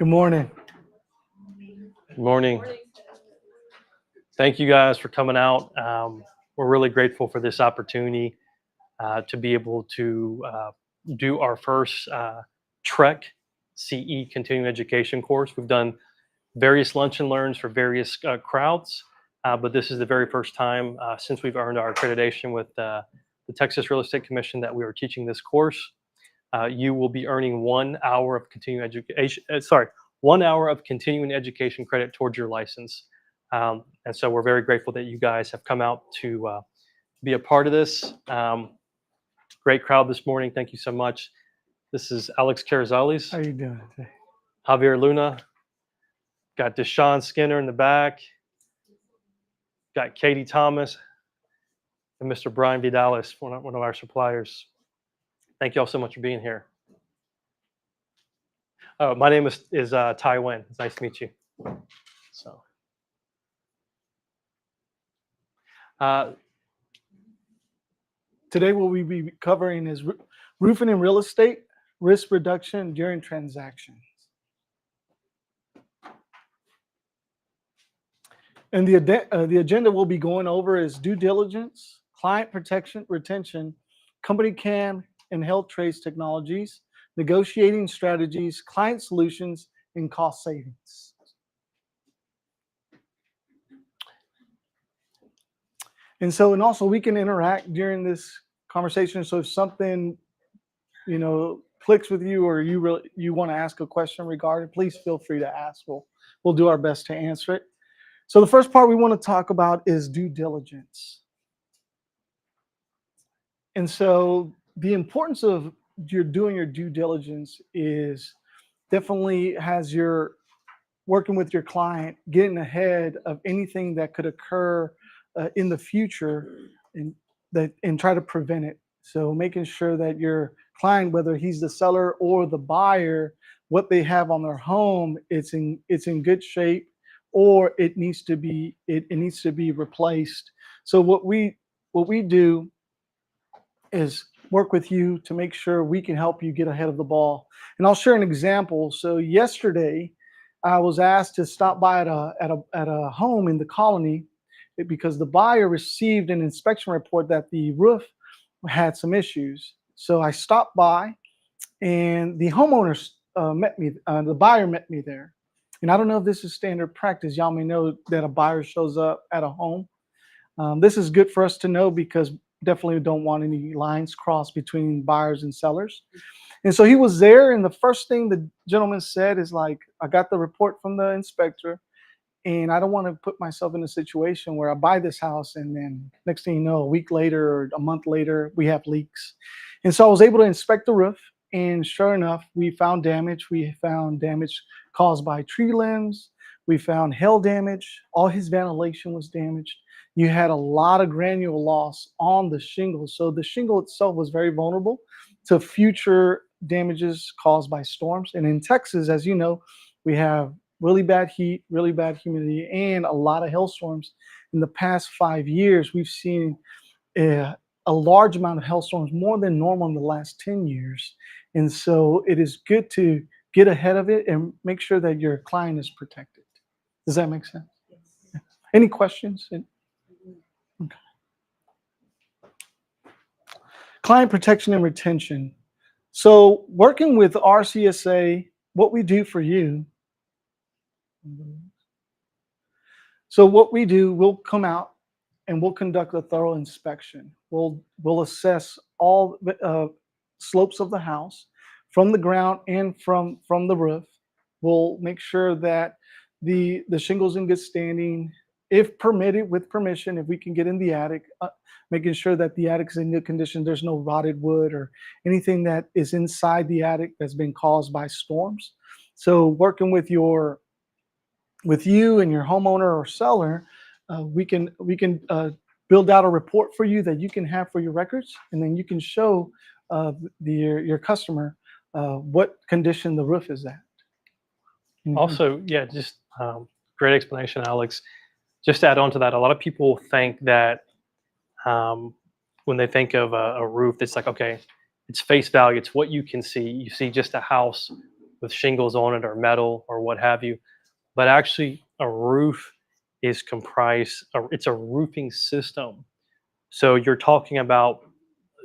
Good morning. Good morning. Thank you guys for coming out. We're really grateful for this opportunity to be able to do our first TREC CE continuing education course. We've done various lunch and learns for various crowds, but this is the very first time since we've earned our accreditation with the Texas Real Estate Commission that we are teaching this course. You will be earning 1 hour of continuing education. 1 hour of continuing education credit towards your license. And so we're very grateful that you guys have come out to be a part of this. Great crowd this morning. Thank you so much. This is Alex Carazales. How you doing today? Javier Luna. Got Deshaun Skinner in the back. Got Katie Thomas and Mr. Brian Vidalis, one of our suppliers. Thank you all so much for being here. Oh, my name is Tai Wen. It's nice to meet you. So, Today what we'll be covering is roofing and real estate, risk reduction during transactions. And the agenda we'll be going over is due diligence, client protection, retention, company CAM and health trace technologies, negotiating strategies, client solutions, and cost savings. And also we can interact during this conversation. So if something, clicks with you or you want to ask a question regarding, please feel free to ask. We'll do our best to answer it. So the first part we want to talk about is due diligence. And so the importance of doing your due diligence is definitely has your working with your client, getting ahead of anything that could occur in the future and try to prevent it. So making sure that your client, whether he's the seller or the buyer, what they have on their home, it's in good shape, or it needs to be replaced. So what we do is work with you to make sure we can help you get ahead of the ball. And I'll share an example. So yesterday, I was asked to stop by at a home in the colony because the buyer received an inspection report that the roof had some issues. So I stopped by, and the homeowner met me. The buyer met me there. And I don't know if this is standard practice. Y'all may know that a buyer shows up at a home. This is good for us to know because definitely don't want any lines crossed between buyers and sellers. And so he was there, and the first thing the gentleman said is like, I got the report from the inspector, and I don't want to put myself in a situation where I buy this house and then next thing you know, a week later or a month later, we have leaks. And so I was able to inspect the roof, and sure enough, we found damage. We found damage caused by tree limbs. We found hail damage. All his ventilation was damaged. You had a lot of granule loss on the shingle. So the shingle itself was very vulnerable to future damages caused by storms. And in Texas, as you know, we have really bad heat, really bad humidity, and a lot of hailstorms. In the past 5 years, we've seen a large amount of hailstorms, more than normal in the last 10 years. And so it is good to get ahead of it and make sure that your client is protected. Does that make sense? Yes. Any questions? Okay. Client protection and retention. So working with RCSA, what we do for you. So what we do, we'll come out and we'll conduct a thorough inspection. We'll assess all slopes of the house from the ground and from the roof. We'll make sure that the shingle's in good standing. If permitted, with permission, if we can get in the attic, making sure that the attic is in good condition. There's no rotted wood or anything that is inside the attic that's been caused by storms. So working with you and your homeowner or seller, we can build out a report for you that you can have for your records, and then you can show your customer what condition the roof is at. Mm-hmm. Also, yeah, just great explanation, Alex. Just to add on to that, a lot of people think that when they think of a roof, it's like, okay, it's face value. It's what you can see. You see just a house with shingles on it or metal or what have you. But actually, a roof is comprised, it's a roofing system. So you're talking about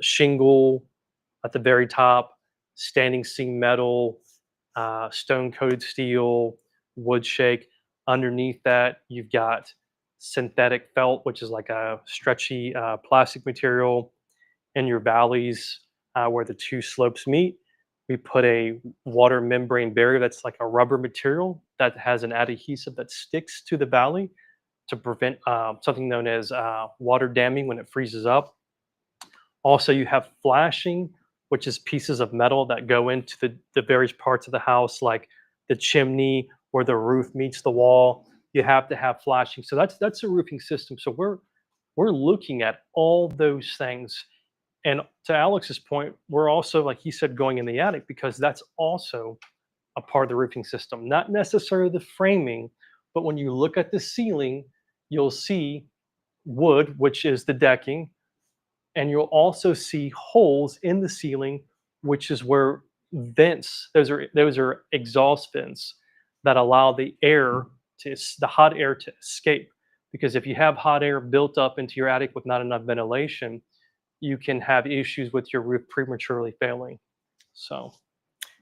shingle at the very top, standing seam metal, stone coated steel, wood shake. Underneath that, you've got synthetic felt, which is like a stretchy plastic material. In your valleys where the two slopes meet, we put a water membrane barrier that's like a rubber material that has an adhesive that sticks to the valley to prevent something known as water damming when it freezes up. Also, you have flashing, which is pieces of metal that go into the various parts of the house, like the chimney where the roof meets the wall. You have to have flashing. So that's a roofing system. So we're looking at all those things. And to Alex's point, we're also, like he said, going in the attic because that's also a part of the roofing system. Not necessarily the framing, but when you look at the ceiling, you'll see wood, which is the decking, and you'll also see holes in the ceiling, which is where vents. Those are exhaust vents that allow the hot air to escape. Because if you have hot air built up into your attic with not enough ventilation, you can have issues with your roof prematurely failing. So,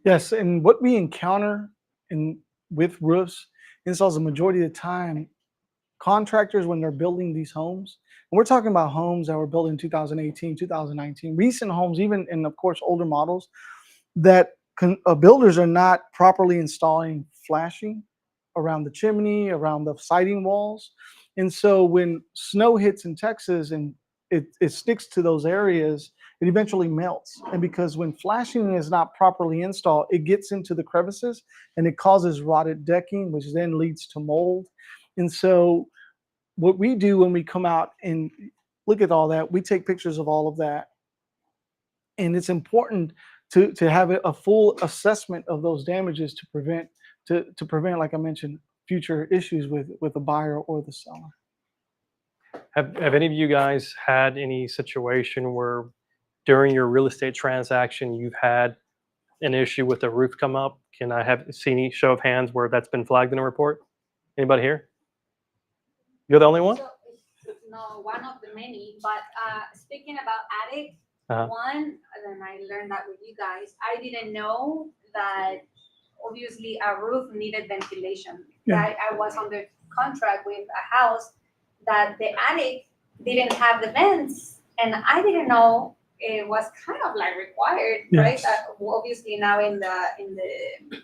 Yes, and what we encounter in with roofs installs the majority of the time, contractors when they're building these homes, and we're talking about homes that were built in 2018, 2019, recent homes, even and of course older models, that builders are not properly installing flashing around the chimney, around the siding walls. And so when snow hits in Texas and it sticks to those areas, it eventually melts. And because when flashing is not properly installed, it gets into the crevices and it causes rotted decking, which then leads to mold. And so what we do when we come out and look at all that, we take pictures of all of that. And it's important to have a full assessment of those damages to prevent, like I mentioned, future issues with the buyer or the seller. have any of you guys had any situation where during your real estate transaction you've had an issue with a roof come up? Can I have see any show of hands where that's been flagged in a report? Anybody here? You're the only one? So, no, one of the many. But speaking about attic, Uh-huh. one, and I learned that with you guys. I didn't know that obviously a roof needed ventilation. Yeah. I was under contract with a house that the attic didn't have the vents, and I didn't know it was kind of like required, right? Yes. Obviously now in the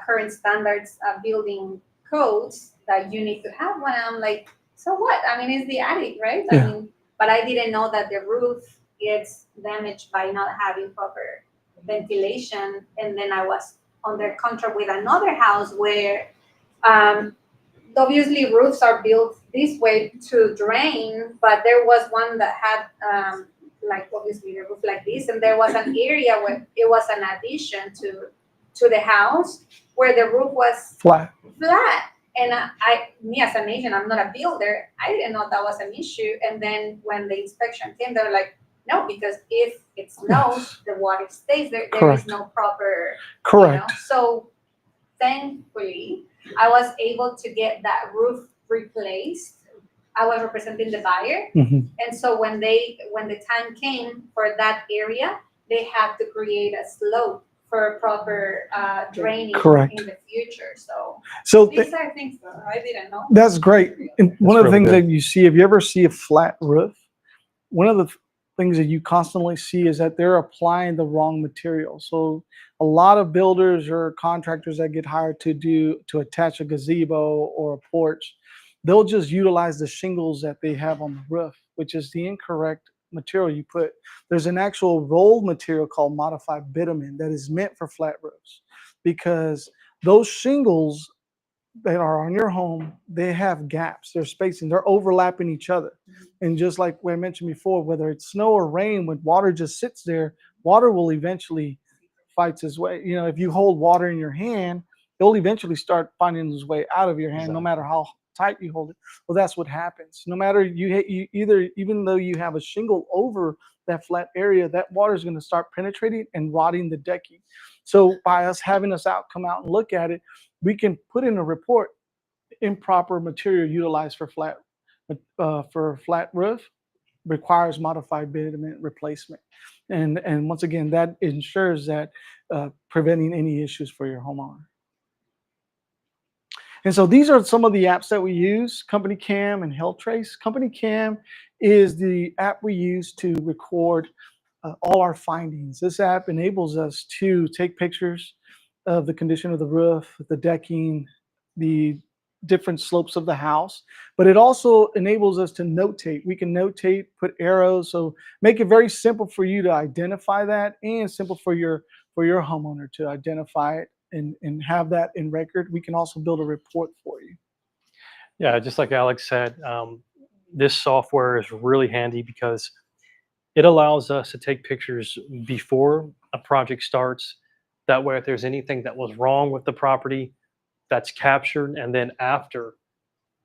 current standards building codes that you need to have one. I'm like, so what? I mean, it's the attic, right? Yeah. I mean, but I didn't know that the roof gets damaged by not having proper ventilation. And then I was under contract with another house where obviously roofs are built this way to drain, but there was one that had like obviously the roof like this, and there was an area where it was an addition to the house where the roof was Flat. And me as an agent, I'm not a builder. I didn't know that was an issue. And then when the inspection came, they were like, no, because if it snows, the water stays there. There is Correct. no proper, Correct. So thankfully, I was able to get that roof replaced. I was representing the buyer. Mhm. And so when the time came for that area, they had to create a slope for proper draining Correct. in the future. So These are things that I didn't know. that's great. And one of the really things good. that you see, if you ever see a flat roof, one of the things that you constantly see is that they're applying the wrong material. So a lot of builders or contractors that get hired to attach a gazebo or a porch, they'll just utilize the shingles that they have on the roof, which is the incorrect material you put. There's an actual rolled material called modified bitumen that is meant for flat roofs, because those shingles that are on your home, they have gaps, they're spacing, they're overlapping each other. And just like I mentioned before, whether it's snow or rain, when water just sits there, water will eventually fights its way. You know, if you hold water in your hand, it'll eventually start finding its way out of your hand, no matter how tight you hold it. Well, that's what happens. No matter you either, even though you have a shingle over that flat area, that water is going to start penetrating and rotting the decking. So by us having us come out and look at it, we can put in a report: improper material utilized for flat roof requires modified bitumen replacement. And once again, that ensures that preventing any issues for your homeowner. And so these are some of the apps that we use: Company Cam and Health Trace. Company Cam is the app we use to record all our findings. This app enables us to take pictures of the condition of the roof, the decking, the different slopes of the house, but it also enables us to notate. We can notate, put arrows, so make it very simple for you to identify that, and simple for your homeowner to identify it and have that in record. We can also build a report for you. Yeah, just like Alex said, this software is really handy because it allows us to take pictures before a project starts. That way, if there's anything that was wrong with the property, that's captured. And then after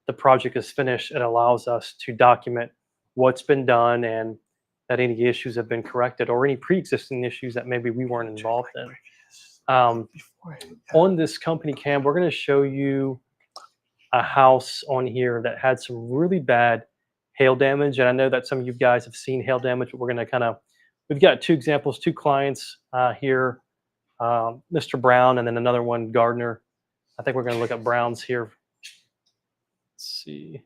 the project is finished, it allows us to document what's been done and that any issues have been corrected, or any pre-existing issues that maybe we weren't involved in. On this Company Cam, we're going to show you a house on here that had some really bad hail damage. And I know that some of you guys have seen hail damage, but we're going to we've got two examples, two clients here, Mr. Brown, and then another one, Gardner. I think we're going to look at Brown's here. Let's see.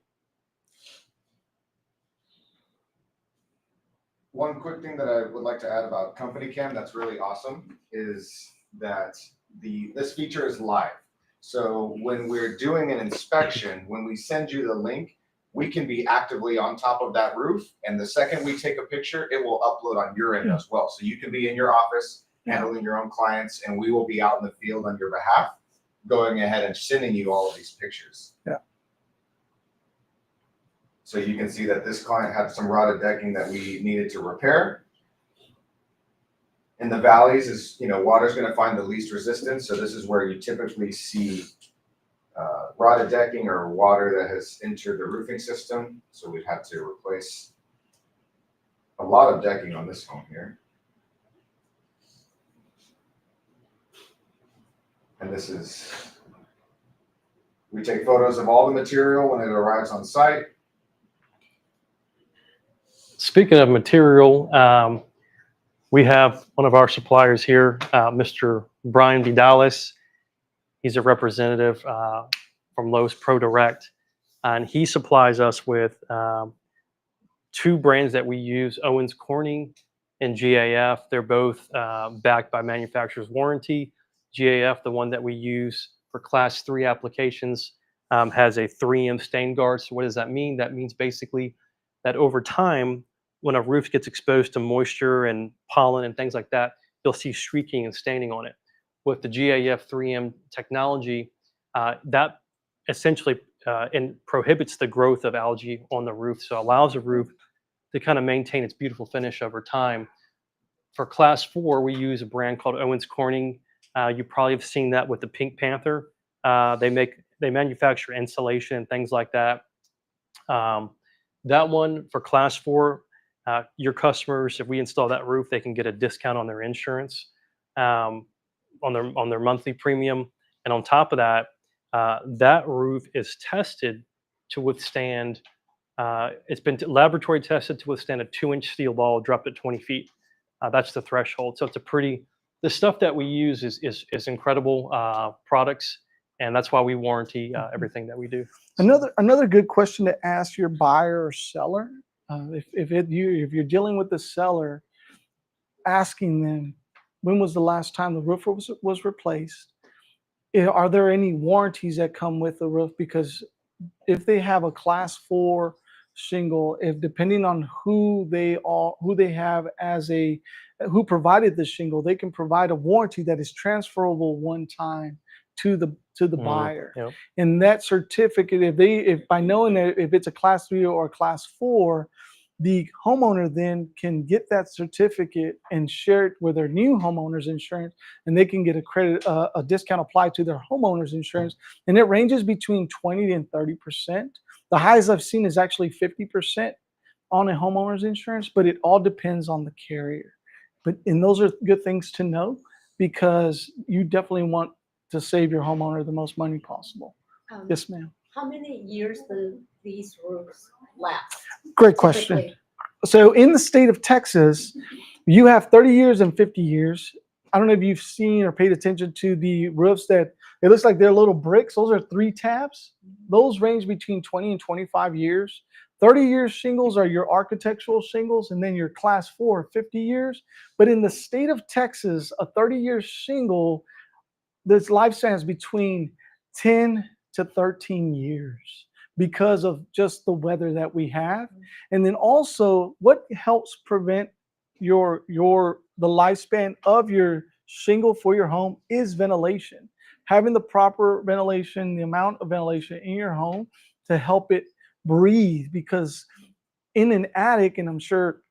One quick thing that I would like to add about Company Cam that's really awesome is that this feature is live. So when we're doing an inspection, when we send you the link, we can be actively on top of that roof. And the second we take a picture, it will upload on your end as well. So you can be in your office handling your own clients, and we will be out in the field on your behalf, going ahead and sending you all of these pictures. Yeah. So you can see that this client had some rotted decking that we needed to repair. In the valleys is, water's going to find the least resistance. So this is where you typically see rotted decking or water that has entered the roofing system. So we've had to replace a lot of decking on this home here. And this is, we take photos of all the material when it arrives on site. Speaking of material, we have one of our suppliers here, Mr. Brian Vidalis. He's a representative from Lowe's Pro Direct, and he supplies us with two brands that we use, Owens Corning and GAF. They're both backed by manufacturer's warranty. GAF, the one that we use for Class 3 applications, has a 3M stain guard. So what does that mean? That means basically that over time, when a roof gets exposed to moisture and pollen and things like that, you'll see streaking and staining on it. With the GAF 3M technology, that essentially prohibits the growth of algae on the roof, so allows the roof to kind of maintain its beautiful finish over time. For Class 4, we use a brand called Owens Corning. You probably have seen that with the Pink Panther. They manufacture insulation and things like that. That one for Class 4, your customers, if we install that roof, they can get a discount on their insurance, on their monthly premium. And on top of that, that roof is tested to withstand, it's been laboratory tested to withstand a 2-inch steel ball dropped at 20 feet. That's the threshold. So it's the stuff that we use is incredible products, and that's why we warranty everything that we do. Another good question to ask your buyer or seller, if you're dealing with the seller, asking them, when was the last time the roof was replaced? Are there any warranties that come with the roof? Because if they have a Class 4 shingle, depending on who they have who provided the shingle, they can provide a warranty that is transferable one time to the buyer. Yep. And that certificate, if by knowing that if it's a Class 3 or a Class 4, the homeowner then can get that certificate and share it with their new homeowner's insurance, and they can get a discount applied to their homeowner's insurance. And it ranges between 20 and 30%. The highest I've seen is actually 50% on a homeowner's insurance, but it all depends on the carrier. And those are good things to know, because you definitely want to save your homeowner the most money possible. Yes, ma'am. How many years do these roofs last? Great question. typically? So in the state of Texas, you have 30 years and 50 years. I don't know if you've seen or paid attention to the roofs that it looks like they're little bricks. Those are 3 tabs. Those range between 20 and 25 years. 30-year shingles are your architectural shingles, and then your class 4, 50 years. But in the state of Texas, a 30-year shingle, this lifespan is between 10 to 13 years because of just the weather that we have. And then also what helps prevent the lifespan of your shingle for your home is ventilation. Having the proper ventilation, the amount of ventilation in your home to help it breathe, because in an attic, and I'm sure,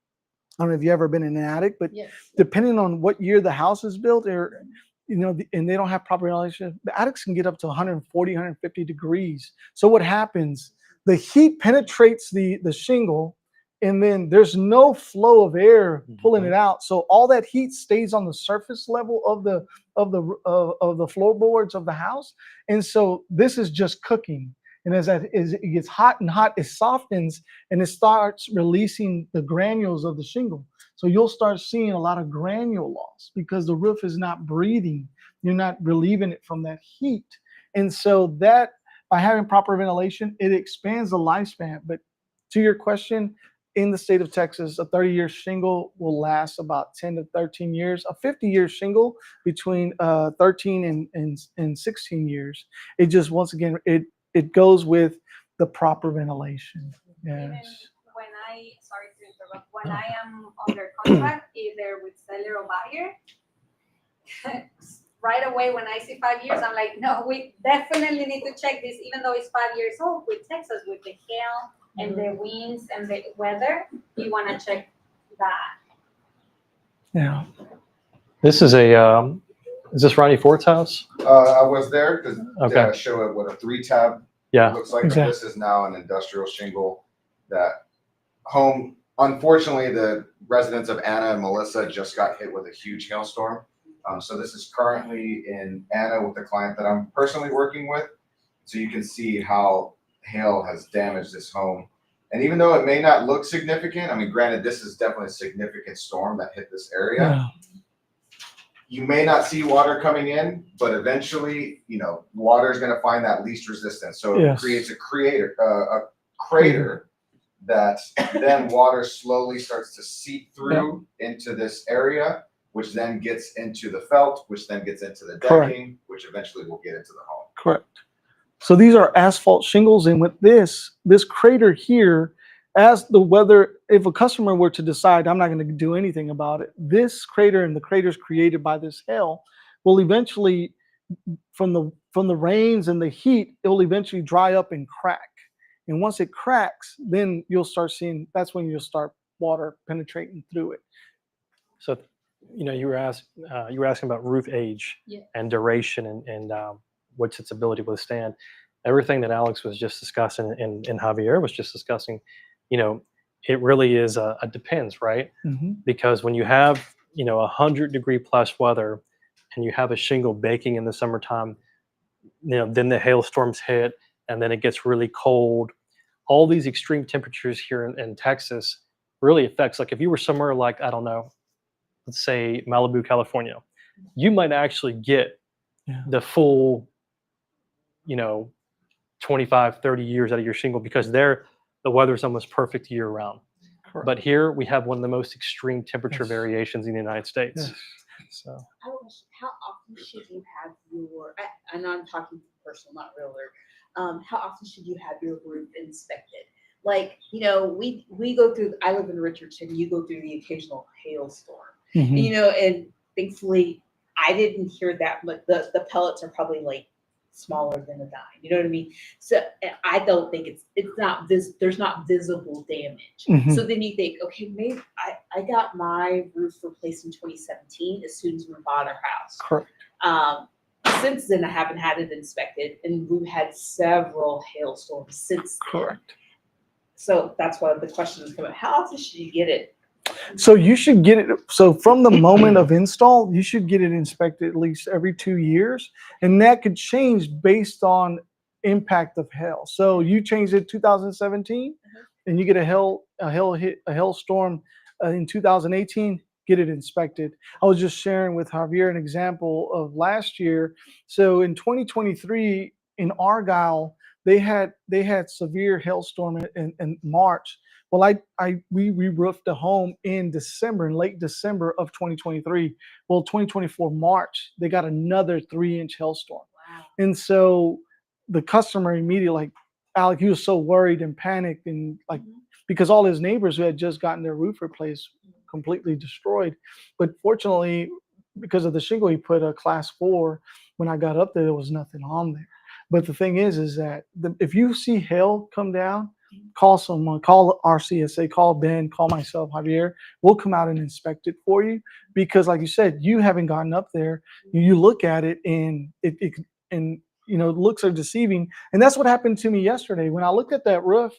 I don't know if you've ever been in an attic, but Yes. depending on what year the house is built, or and they don't have proper ventilation, the attics can get up to 140, 150 degrees. So what happens? The heat penetrates the shingle, and then there's no flow of air pulling it out. So all that heat stays on the surface level of the floorboards of the house, and so this is just cooking. And as it gets hot and hot, it softens and it starts releasing the granules of the shingle. So you'll start seeing a lot of granule loss because the roof is not breathing. You're not relieving it from that heat. And so that, by having proper ventilation, it expands the lifespan. But to your question, in the state of Texas, a 30-year shingle will last about 10 to 13 years. A 50-year shingle between 13 and 16 years. It just, once again, it goes with the proper ventilation. Even Yes. when sorry to interrupt, when I am under contract, either with seller or buyer, right away when I see 5 years, I'm like, no, we definitely need to check this, even though it's 5 years old. With Texas, with the hail and the winds and the weather, you want to check that. Yeah. This is is this Ronnie Ford's house? I was there to Okay. show it what a 3-tab Yeah. looks like. Exactly. But this is now an industrial shingle. That home, unfortunately, the residents of Anna and Melissa just got hit with a huge hailstorm. So this is currently in Anna with the client that I'm personally working with. So you can see how hail has damaged this home. And even though it may not look significant, I mean, granted, this is definitely a significant storm that hit this area. Yeah. You may not see water coming in, but eventually, water is going to find that least resistance. So it Yes. creates a crater that then water slowly starts to seep through into this area, which then gets into the felt, which then gets into the decking, Correct. which eventually will get into the home. Correct. So these are asphalt shingles, and with this crater here, as the weather, if a customer were to decide I'm not going to do anything about it, this crater and the craters created by this hail will eventually, from the rains and the heat, it will eventually dry up and crack. And once it cracks, then you'll start seeing, that's when you'll start water penetrating through it. So, you were asking about roof age Yeah. and duration and what's its ability to withstand. Everything that Alex was just discussing and Javier was just discussing, it really is a depends, right? Mm-hmm. Because when you have 100-degree plus weather and you have a shingle baking in the summertime, then the hailstorms hit and then it gets really cold. All these extreme temperatures here in Texas really affects, like if you were somewhere like, I don't know, let's say Malibu, California, you might actually get the full 25, 30 years out of your shingle because there the weather's almost perfect year round. Correct. But here we have one of the most extreme temperature Yes. variations in the United States. Yes. So How often should you have and I'm talking personal, not realtor. How often should you have your roof inspected? Like, we go through, I live in Richardson, you go through the occasional hailstorm, Mm-hmm. and thankfully I didn't hear that, but the pellets are probably like smaller than a dime. You know what I mean? So I don't think there's not visible damage. Mhm. So then you think, okay, maybe I got my roof replaced in 2017 as soon as we bought our house. Correct. Since then, I haven't had it inspected, and we've had several hailstorms since then. Correct. So that's why the question is coming: how often should you get it So you should get it. So from the moment of install, you should get it inspected at least every 2 years, and that could change based on impact of hail. So you changed it 2017, and you get a hailstorm in 2018. Get it inspected. I was just sharing with Javier an example of last year. So in 2023 in Argyle, they had severe hailstorm in March. Well, we re-roofed the home in December, in late December of 2023. Well, 2024 March, they got another 3-inch hailstorm. Wow. And so the customer immediately, like Alec, he was so worried and panicked, and like because all his neighbors who had just gotten their roof replaced completely destroyed. But fortunately, because of the shingle, he put a class 4. When I got up there was nothing on there. But the thing is that if you see hail come down, call someone, call RCSA, call Ben, call myself, Javier. We'll come out and inspect it for you, because like you said, you haven't gotten up there. You look at it and looks are deceiving. And that's what happened to me yesterday when I looked at that roof,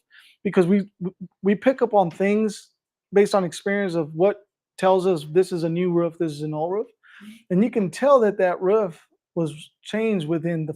because we pick up on things based on experience of what tells us this is a new roof, this is an old roof. And you can tell that roof was changed within the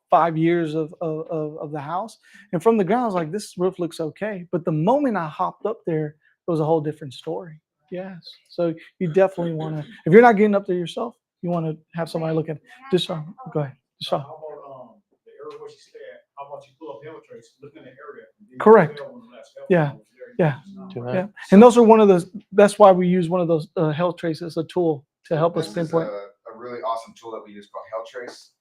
5 years of the house. And from the ground, I was like, this roof looks okay. But the moment I hopped up there, it was a whole different story. Yes. So you definitely want to, if you're not getting up there yourself, you want to have somebody look at it. Just go ahead. Just How about the area where she said, how about you pull up hail trace, look in the area? and then you Correct. tell when the last hail Yeah. was there. Yeah. Do that. Yeah. And those are one of those, that's why we use one of those hail traces, a tool to help us This is pinpoint. a really awesome tool that we use called Hail Trace.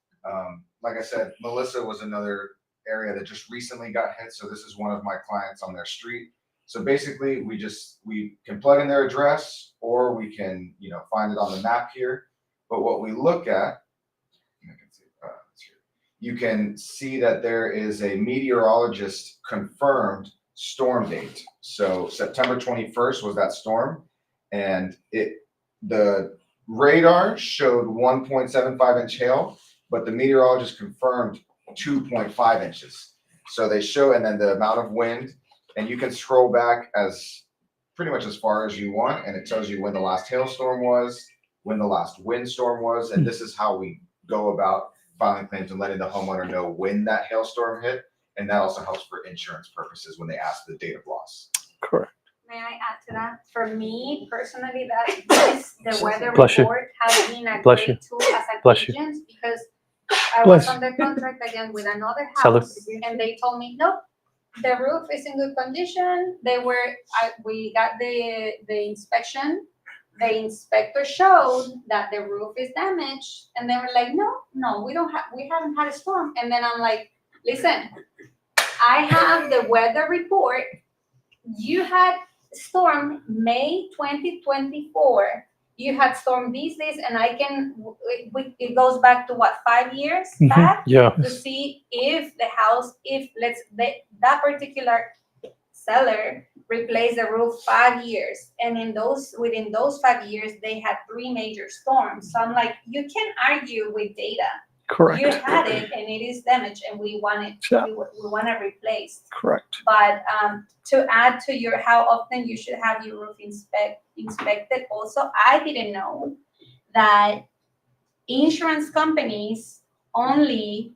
Like I said, Melissa was another area that just recently got hit. So this is one of my clients on their street. So basically we can plug in their address, or we can, find it on the map here. But what we look at, you can see that there is a meteorologist confirmed storm date. So September 21st was that storm, and the radar showed 1.75 inch hail, but the meteorologist confirmed 2.5 inches. So they show, and then the amount of wind, and you can scroll back as pretty much as far as you want, and it tells you when the last hailstorm was, when the last windstorm was, and this is how we go about filing claims and letting the homeowner know when that hailstorm hit, and that also helps for insurance purposes when they ask the date of loss. Correct. May I add to that? For me personally, the weather Bless you. report has been a Bless great you. tool as an Bless you. agent, because I Bless was under contract again with another Salud. house, and they told me, nope, the roof is in good condition. We got the inspection. The inspector showed that the roof is damaged, and they were like, no, we haven't had a storm. And then I'm like, listen, I have the weather report. You had storm May 2024. You had storm these days, and it goes back to what, 5 years back? Yeah. To see if the house, that particular seller replaced the roof 5 years, and within those 5 years they had 3 major storms. So I'm like, you can't argue with data. Correct. You had it, and it is damaged, and we want it. Yeah. We want it replaced. Correct. But to add to how often you should have your roof inspected. Also, I didn't know that insurance companies only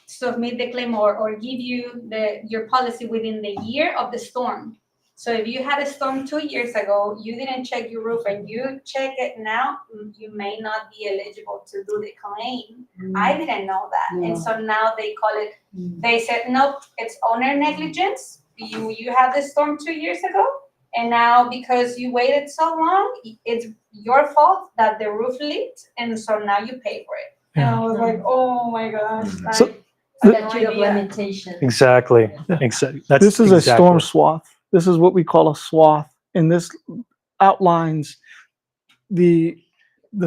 submit the claim or give you your policy within the year of the storm. So if you had a storm 2 years ago, you didn't check your roof, and you check it now, you may not be eligible to do the claim. I didn't know that. And so now they call it, they said, nope, it's owner negligence. You had the storm 2 years ago, and now because you waited so long, it's your fault that the roof leaked, and so now you pay for it. And I was like, oh my gosh. So- Statute of limitations. Exactly. Exactly. That's This is a exactly. storm swath. This is what we call a swath, and this outlines the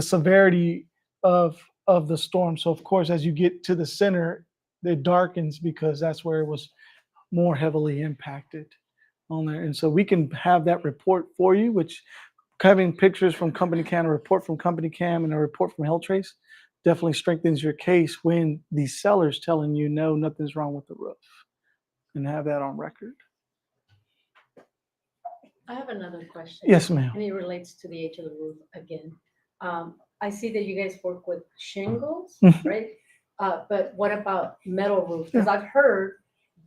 severity of the storm. So of course, as you get to the center, it darkens because that's where it was more heavily impacted on there. And so we can have that report for you, which having pictures from Company Cam, a report from Company Cam, and a report from HealthTrace definitely strengthens your case when the seller's telling you, no, nothing's wrong with the roof, and have that on record. I have another question. Yes, ma'am. And it relates to the age of the roof again. I see that you guys work with shingles, Mhm. right? But what about metal roofs? Because I've heard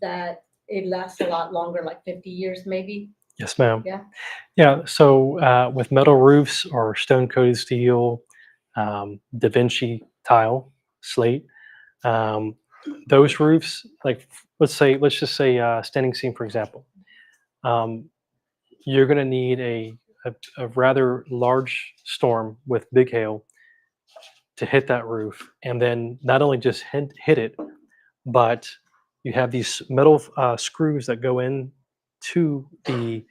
that it lasts a lot longer, like 50 years maybe. Yes, ma'am. Yeah. Yeah. So with metal roofs or stone coated steel, Da Vinci tile, slate, um, those roofs, like let's just say standing seam, for example. Um, you're going to need a rather large storm with big hail to hit that roof, and then not only just hit it, but you have these metal screws that go in to the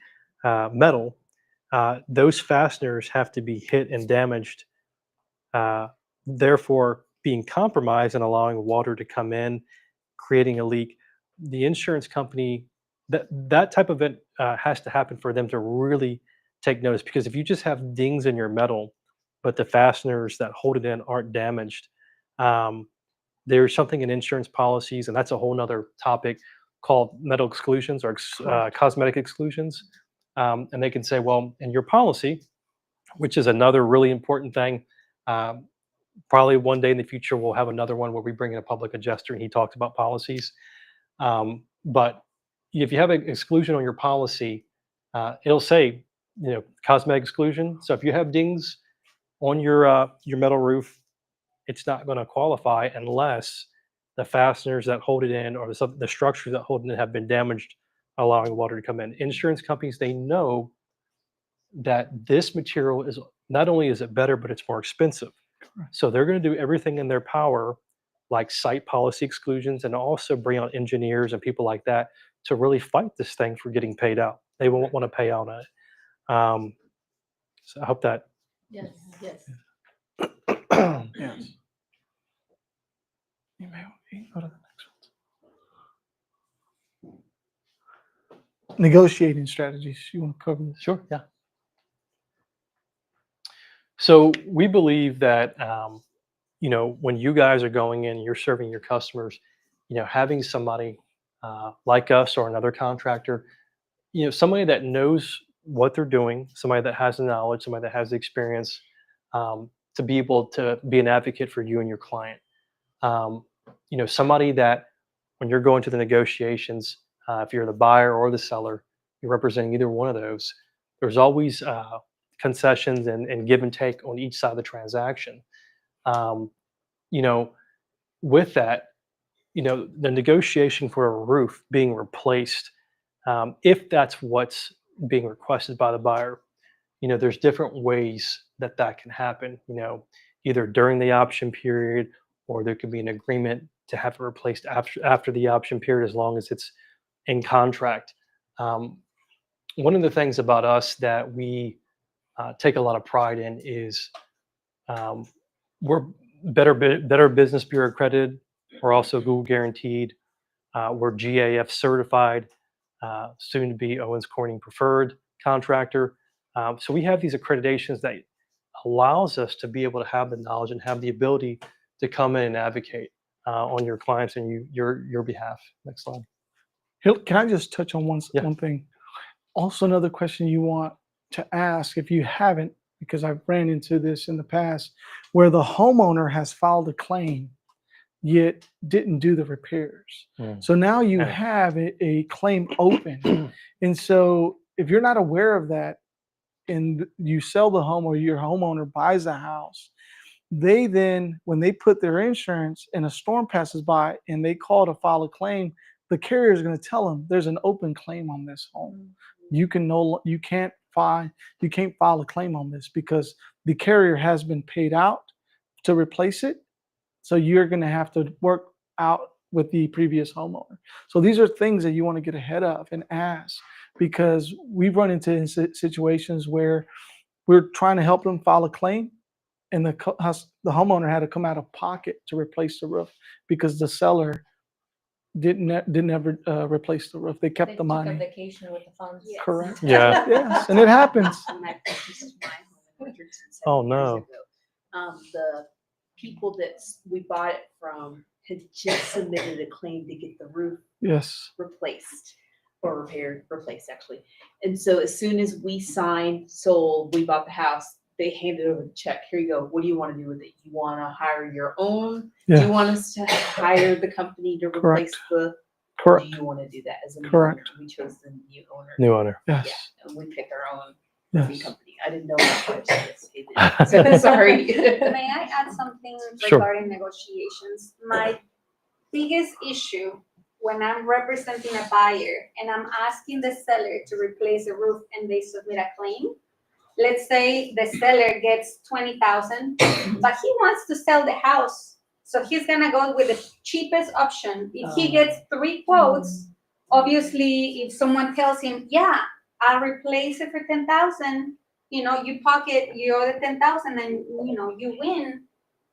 metal. Those fasteners have to be hit and damaged, uh, therefore being compromised and allowing water to come in, creating a leak. The insurance company, that type of event has to happen for them to really take notice, because if you just have dings in your metal, but the fasteners that hold it in aren't damaged, um, there's something in insurance policies, and that's a whole nother topic, called metal exclusions or cosmetic exclusions. And they can say, well, in your policy, which is another really important thing. Um, Probably one day in the future, we'll have another one where we bring in a public adjuster and he talks about policies. But if you have an exclusion on your policy, it'll say, cosmetic exclusion. So if you have dings on your metal roof, it's not going to qualify unless the fasteners that hold it in or the structures that hold it in have been damaged, allowing water to come in. Insurance companies, they know that this material is, not only is it better, but it's more expensive. So they're going to do everything in their power, like site policy exclusions, and also bring out engineers and people like that to really fight this thing for getting paid out. They won't want to pay out on it. So I hope that. Yes, yes. Yes. You can go to the next one. Negotiating strategies. You want to cover this? Sure. Yeah. So we believe that when you guys are going in, you're serving your customers. Having somebody like us or another contractor, somebody that knows what they're doing, somebody that has the knowledge, somebody that has the experience, to be able to be an advocate for you and your client. Somebody that when you're going to the negotiations, if you're the buyer or the seller, you're representing either one of those. There's always concessions and give and take on each side of the transaction. Um, you know, with that, the negotiation for a roof being replaced, if that's what's being requested by the buyer, there's different ways that can happen. Either during the option period, or there could be an agreement to have it replaced after the option period, as long as it's in contract. One of the things about us that we take a lot of pride in is, um, we're Better Business Bureau accredited. We're also Google guaranteed. We're GAF certified, soon to be Owens Corning preferred contractor. So we have these accreditations that allows us to be able to have the knowledge and have the ability to come in and advocate on your clients and your behalf. Next slide. Can I just touch on Yeah. one thing? Also, another question you want to ask, if you haven't, because I've ran into this in the past, where the homeowner has filed a claim yet didn't do the repairs. So now you Yeah. have a claim open. And so if you're not aware of that and you sell the home or your homeowner buys a house, they then, when they put their insurance and a storm passes by and they call to file a claim, the carrier is going to tell them there's an open claim on this home. You can't file a claim on this because the carrier has been paid out to replace it. So you're going to have to work out with the previous homeowner. So these are things that you want to get ahead of and ask, because we've run into situations where we're trying to help them file a claim, and the homeowner had to come out of pocket to replace the roof because the seller didn't ever replace the roof. They kept They the took a money. vacation with the funds. Yes. Correct. Yeah. Yes, and it happens. And I purchased my home in Richardson Oh, 7 years no. ago. The people that we bought it from had just submitted a claim to get the roof Yes. replaced or repaired, replaced actually. And so as soon as we signed, sold, we bought the house, they handed over the check. Here you go. What do you want to do with it? You want to hire your own? Do Yeah. you want us to hire the company to replace the? Correct. Do you want to do that as a new Correct. owner? We chose the new owner. New owner. Yes. Yeah, and we pick our own roofing Yes. company. I didn't know about RCSA. So sorry. May I add something Sure. regarding negotiations? My biggest issue when I'm representing a buyer and I'm asking the seller to replace a roof and they submit a claim, let's say the seller gets 20,000, but he wants to sell the house. So he's gonna go with the cheapest option. If he gets 3 quotes, obviously if someone tells him, yeah, I'll replace it for 10,000, you pocket your other 10,000 and you win.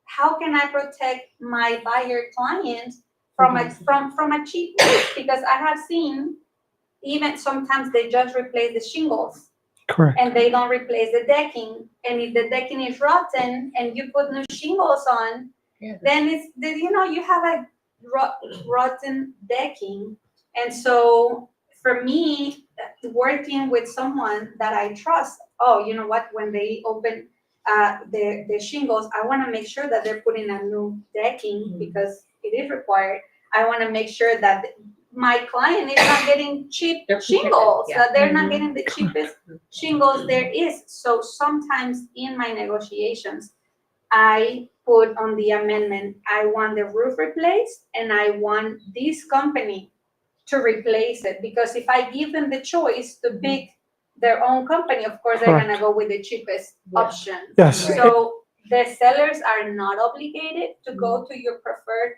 How can I protect my buyer client from a cheap roof? Because I have seen even sometimes they just replace the shingles Correct. and they don't replace the decking. And if the decking is rotten and you put new shingles on, then you have a rotten decking. And so for me, working with someone that I trust, you know what? When they open the shingles, I want to make sure that they're putting a new decking because it is required. I want to make sure that my client is not getting cheap shingles, Yeah. that they're not getting the cheapest shingles there is. So sometimes in my negotiations, I put on the amendment, I want the roof replaced and I want this company to replace it. Because if I give them the choice to pick their own company, of course, they're gonna go with the cheapest option. Yes. Right. So the sellers are not obligated to go to your preferred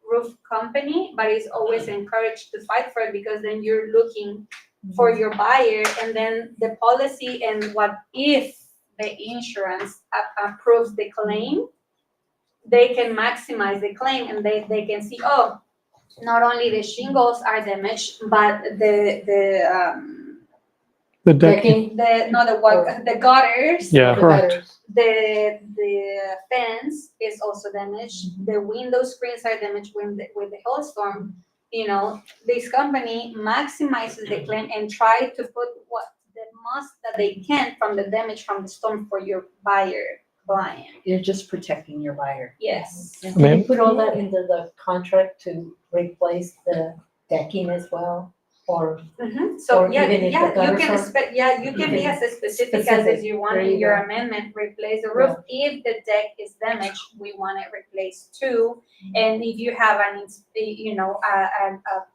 roof company, but it's always encouraged to fight for it because then you're looking for your buyer, and then the policy and what if the insurance approves the claim, they can maximize the claim and they can see, not only the shingles are damaged, but The decking. the gutters, Yeah. Correct. the fence is also damaged. The window screens are damaged with the hailstorm. This company maximizes the claim and try to put what the most that they can from the damage from the storm for your buyer client. You're just protecting your buyer. Yes. Did you put all that into the contract to replace the decking as well? Or So Or yeah, even if the you gutters can are- you can be as specific Specific. as you want There in you your go. amendment. Replace the roof. If the deck is damaged, we want it replaced too. And if you have a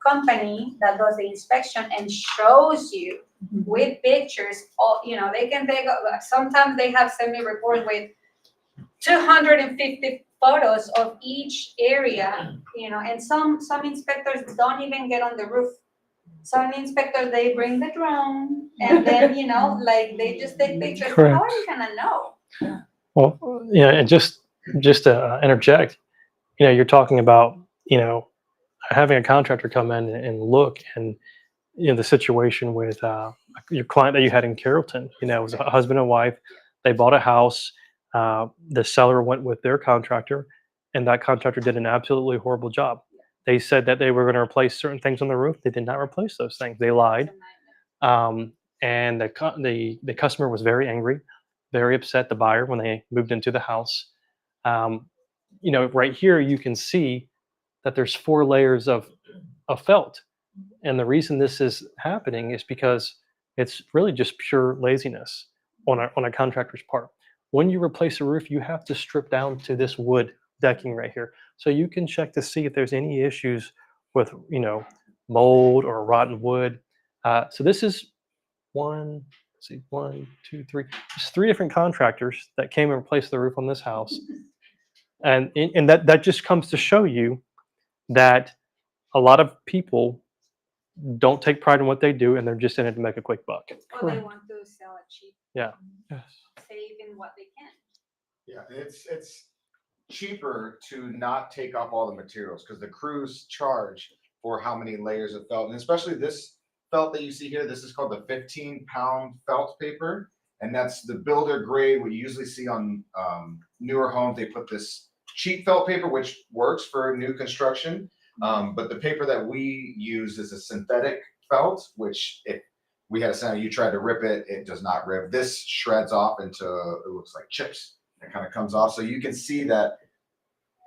company that does the inspection and shows you with pictures, they can take. Sometimes they have sent me reports with 250 photos of each area, and some inspectors don't even get on the roof. Some inspectors, they bring the drone and then, they just take pictures. Correct. How are you gonna know? Well, yeah, and just to interject, you're talking about, having a contractor come in and look, and the situation with your client that you had in Carrollton. It was a husband and wife. They bought a house. The seller went with their contractor, and that contractor did an absolutely horrible job. They said that they were going to replace certain things on the roof. They did not replace those things. They lied. And the customer was very angry, very upset, the buyer, when they moved into the house. Right here you can see that there's 4 layers of felt. And the reason this is happening is because it's really just pure laziness on a contractor's part. When you replace a roof, you have to strip down to this wood decking right here. So you can check to see if there's any issues with, mold or rotten wood. So this is 1, 2, 3. There's 3 different contractors that came and replaced the roof on this house. And that just comes to show you that a lot of people don't take pride in what they do, and they're just in it to make a quick buck. Or they want to sell it cheap. Yeah. Yes. Saving what they can. Yeah, it's cheaper to not take off all the materials because the crews charge for how many layers of felt, and especially this felt that you see here. This is called the 15-pound felt paper, and that's the builder grade. We usually see on newer homes. They put this cheap felt paper, which works for new construction, but the paper that we use is a synthetic felt, which if we had a center, you tried to rip it, it does not rip. This shreds off into, it looks like chips. It kind of comes off. So you can see that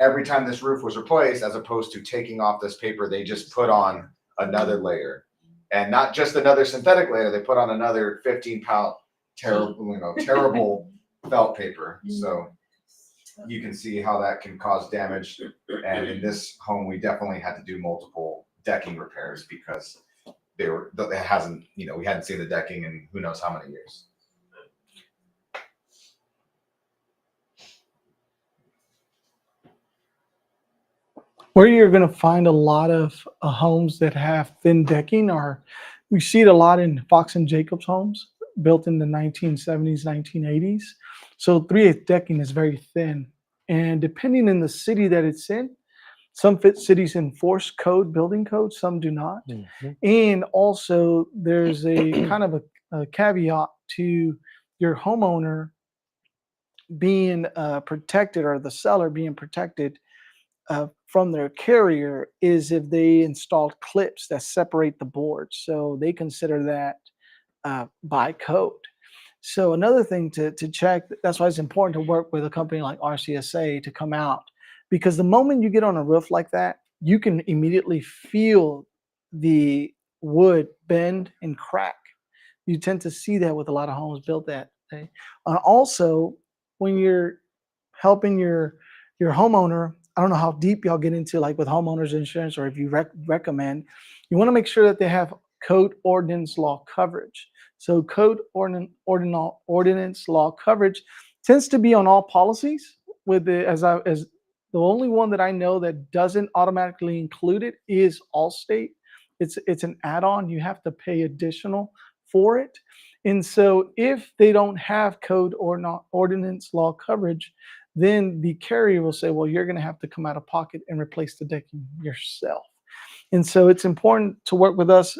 every time this roof was replaced, as opposed to taking off this paper, they just put on another layer. And not just another synthetic layer, they put on another 15-pound terrible felt paper. So you can see how that can cause damage. And in this home, we definitely had to do multiple decking repairs because we hadn't seen the decking in who knows how many years. Where you're going to find a lot of homes that have thin decking are, we see it a lot in Fox and Jacobs homes built in the 1970s, 1980s. So 3/8 decking is very thin. And depending on the city that it's in, some cities enforce building code, some do not. And also there's a kind of a caveat to your homeowner being protected, or the seller being protected from their carrier, is if they installed clips that separate the boards. So they consider that by code. So another thing to check, that's why it's important to work with a company like RCSA to come out, because the moment you get on a roof like that, you can immediately feel the wood bend and crack. You tend to see that with a lot of homes built that way. Also, when you're helping your homeowner, I don't know how deep y'all get into like with homeowners insurance, or if you recommend, you want to make sure that they have code ordinance law coverage. So code ordinance law coverage tends to be on all policies. With the as the only one that I know that doesn't automatically include it is Allstate. It's an add-on. You have to pay additional for it. And so if they don't have code or not ordinance law coverage, then the carrier will say, well, you're going to have to come out of pocket and replace the decking yourself. And so it's important to work with us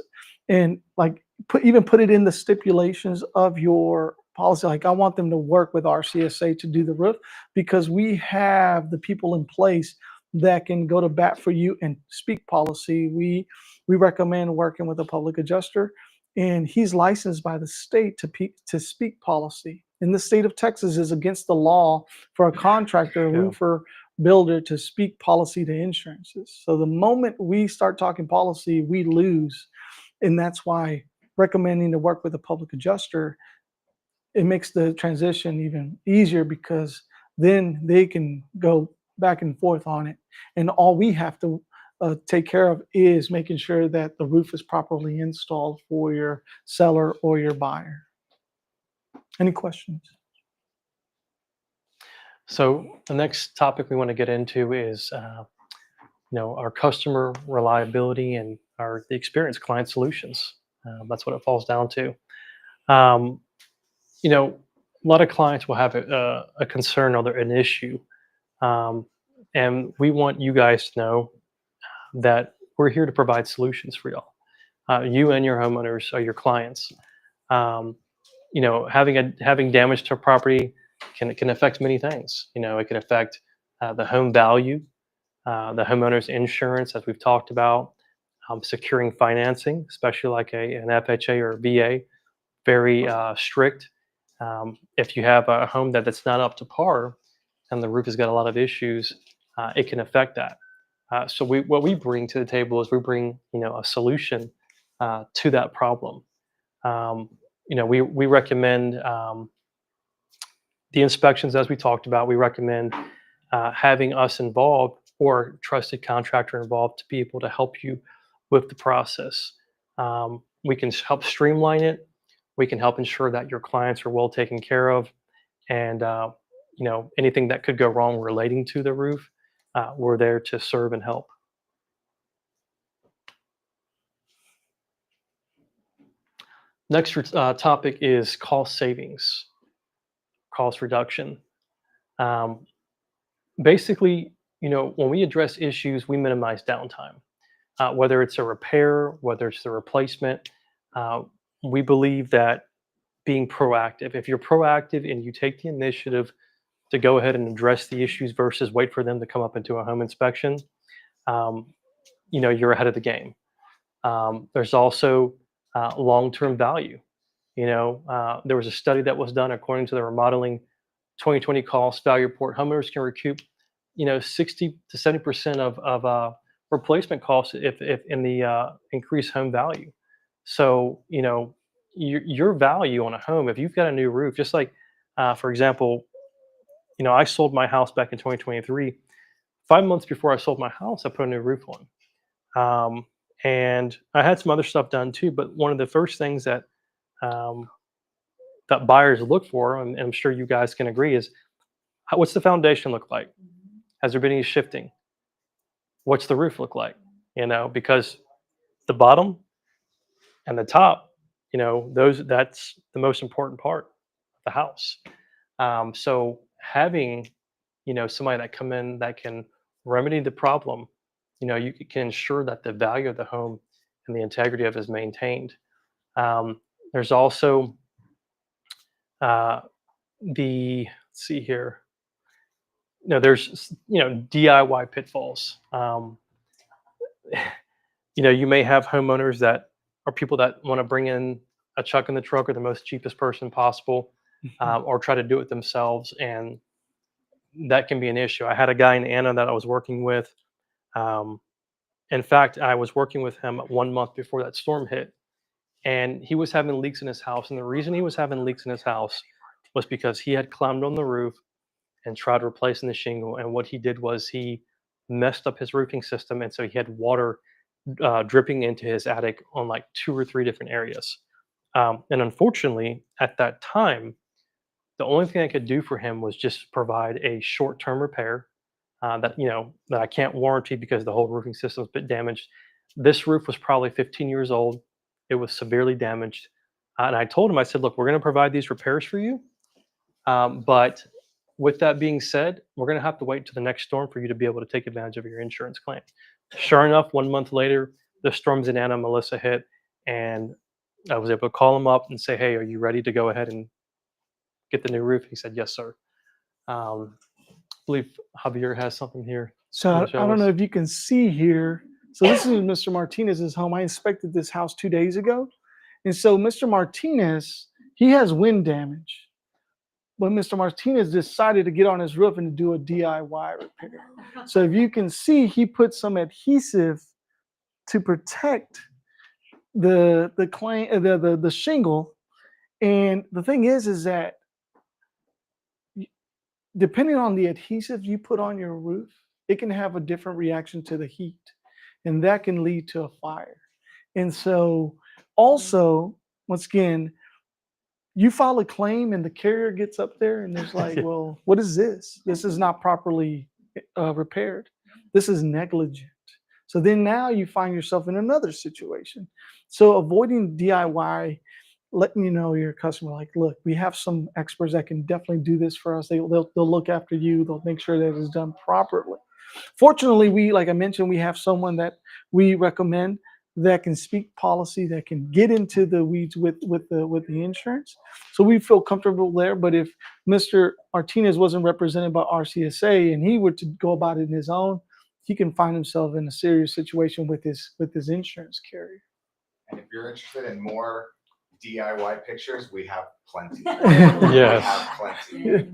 and like put it in the stipulations of your policy. Like I want them to work with RCSA to do the roof, because we have the people in place that can go to bat for you and speak policy. We recommend working with a public adjuster, and he's licensed by the state to speak policy. In the state of Texas, is against the law for a contractor, roofer, builder to speak policy to insurances. So the moment we start talking policy, we lose. And that's why recommending to work with a public adjuster, it makes the transition even easier, because then they can go back and forth on it. And all we have to take care of is making sure that the roof is properly installed for your seller or your buyer. Any questions? So the next topic we want to get into is, our customer reliability and the experience client solutions. That's what it falls down to. A lot of clients will have a concern or an issue, and we want you guys to know that we're here to provide solutions for y'all. You and your homeowners are your clients. Having damage to a property can affect many things. It can affect the home value, the homeowner's insurance, as we've talked about, securing financing, especially like an FHA or a VA, very strict. If you have a home that's not up to par and the roof has got a lot of issues, it can affect that. So what we bring to the table is we bring a solution to that problem. We recommend the inspections, as we talked about. We recommend having us involved or trusted contractor involved to be able to help you with the process. We can help streamline it. We can help ensure that your clients are well taken care of, and anything that could go wrong relating to the roof, we're there to serve and help. Next topic is cost savings, cost reduction. Basically, when we address issues, we minimize downtime. Whether it's a repair, whether it's the replacement, we believe that being proactive, if you're proactive and you take the initiative to go ahead and address the issues versus wait for them to come up into a home inspection, you're ahead of the game. There's also long-term value. There was a study that was done according to the remodeling 2020 cost value report. Homeowners can recoup, 60 to 70% of replacement costs if in the increased home value. So, your value on a home, if you've got a new roof, just like, for example, I sold my house back in 2023. 5 months before I sold my house, I put a new roof on. And I had some other stuff done too, but one of the first things um, that buyers look for, and I'm sure you guys can agree, is what's the foundation look like? Has there been any shifting? What's the roof look like? Because the bottom and the top, that's the most important part of the house. So having, somebody that come in that can remedy the problem, you can ensure that the value of the home and the integrity of it is maintained. There's also let's see here. There's DIY pitfalls. You may have homeowners that are people that want to bring in a chuck in the truck or the most cheapest person possible, or try to do it themselves, and that can be an issue. I had a guy in Anna that I was working with. In fact, I was working with him 1 month before that storm hit, and he was having leaks in his house. And the reason he was having leaks in his house was because he had climbed on the roof and tried replacing the shingle. And what he did was he messed up his roofing system, and so he had water dripping into his attic on like 2 or 3 different areas. And unfortunately, at that time, the only thing I could do for him was just provide a short-term repair that I can't warranty because the whole roofing system's been damaged. This roof was probably 15 years old. It was severely damaged, and I told him, I said, "Look, we're going to provide these repairs for you, but with that being said, we're going to have to wait till the next storm for you to be able to take advantage of your insurance claim." Sure enough, 1 month later, the storms in Anna Melissa hit, and I was able to call him up and say, "Hey, are you ready to go ahead and get the new roof?" He said, "Yes, sir." I believe Javier has something here. So I don't know if you can see here. So this is Mr. Martinez's home. I inspected this house 2 days ago. And so Mr. Martinez, he has wind damage. But Mr. Martinez decided to get on his roof and to do a DIY repair. So if you can see, he put some adhesive to protect the shingle. And the thing is that depending on the adhesive you put on your roof, it can have a different reaction to the heat, and that can lead to a fire. And so also, once again, you file a claim and the carrier gets up there and there's like, well, what is this? This is not properly repaired. This is negligent. So then now you find yourself in another situation. So avoiding DIY, letting your customer, like, look, we have some experts that can definitely do this for us. They'll look after you. They'll make sure that it's done properly. Fortunately, like I mentioned, we have someone that we recommend that can speak policy, that can get into the weeds with the insurance. So we feel comfortable there. But if Mr. Martinez wasn't represented by RCSA and he were to go about it in his own, he can find himself in a serious situation with his insurance carrier. And if you're interested in more DIY pictures, we have plenty. Yes. We have plenty.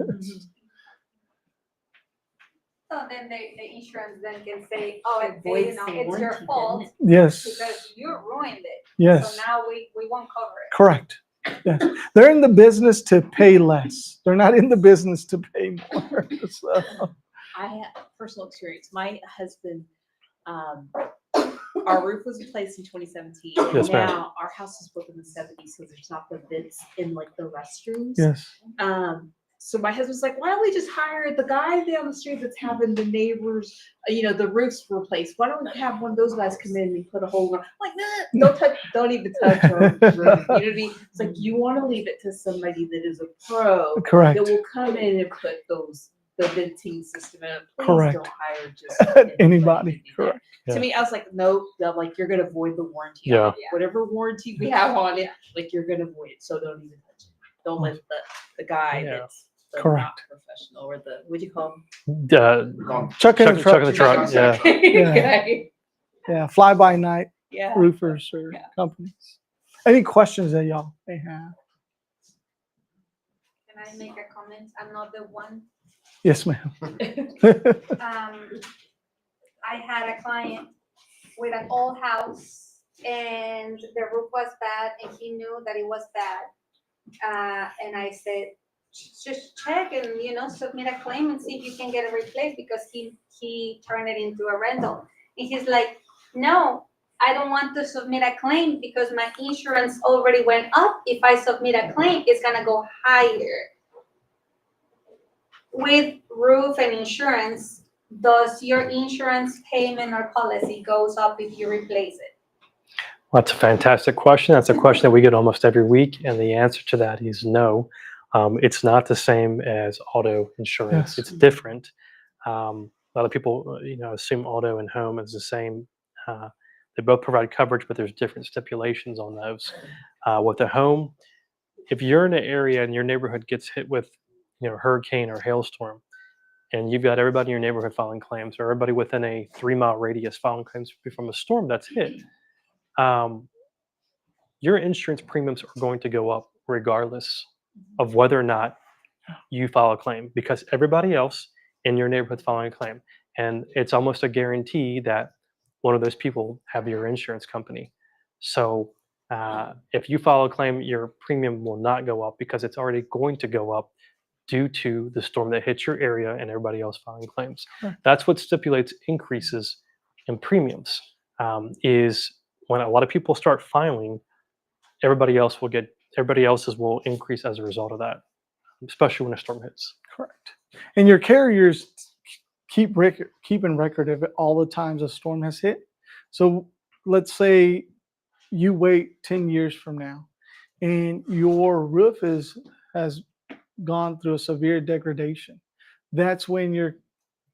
So then the insurance then can say, oh, It voids the it's your warranty, fault doesn't Yes. because you ruined it. Yes. So now we won't cover it. Correct. Yes. They're in the business to pay less. They're not in the business to pay more. So. I have personal experience. My husband, our roof was replaced in 2017. And Yes, ma'am. now our house was built in the 70s, so there's not the vents in like the restrooms. Yes. So my husband's like, why don't we just hire the guy down the street that's having the neighbors, the roofs replaced? Why don't we have one of those guys come in and put a hole in? I'm like, nah, don't even touch our roof. You know what I mean? It's like you want to leave it to somebody that is a pro Correct. that will come in and put the venting system in. Please Correct. don't hire just Anybody. to do that. Correct. Yeah. To me, I was like, no, like you're gonna void the warranty. Yeah. On it. Whatever warranty we have on it, like you're gonna void it. So don't even touch it. Don't let the guy Yeah. that's the Correct. not professional or the what do you call him? We call them Chuck in the Chuck in truck. the truck. Yeah. Okay. Yeah. Fly by night. Yeah. roofers or Yeah. companies. Any questions that y'all may have? Can I make a comment? I'm not the one. Yes, ma'am. I had a client with an old house and the roof was bad and he knew that it was bad. And I said, just check and, submit a claim and see if you can get it replaced because he turned it into a rental. And he's like, no, I don't want to submit a claim because my insurance already went up. If I submit a claim, it's gonna go higher. With roof and insurance, does your insurance payment or policy goes up if you replace it? That's a fantastic question. That's a question that we get almost every week, and the answer to that is no. It's not the same as auto insurance. Yes. It's different. A lot of people, assume auto and home is the same. They both provide coverage, but there's different stipulations on those. With the home, if you're in an area and your neighborhood gets hit with, hurricane or hailstorm, and you've got everybody in your neighborhood filing claims, or everybody within a 3-mile radius filing claims from a storm that's hit, your insurance premiums are going to go up regardless of whether or not you file a claim, because everybody else in your neighborhood filing a claim, and it's almost a guarantee that one of those people have your insurance company. So if you file a claim, your premium will not go up because it's already going to go up due to the storm that hits your area and everybody else filing claims. Right. That's what stipulates increases in premiums, is when a lot of people start filing, everybody else's will increase as a result of that, especially when a storm hits. Correct. And your carriers keep in record of all the times a storm has hit. So let's say you wait 10 years from now and your roof has gone through a severe degradation. That's when your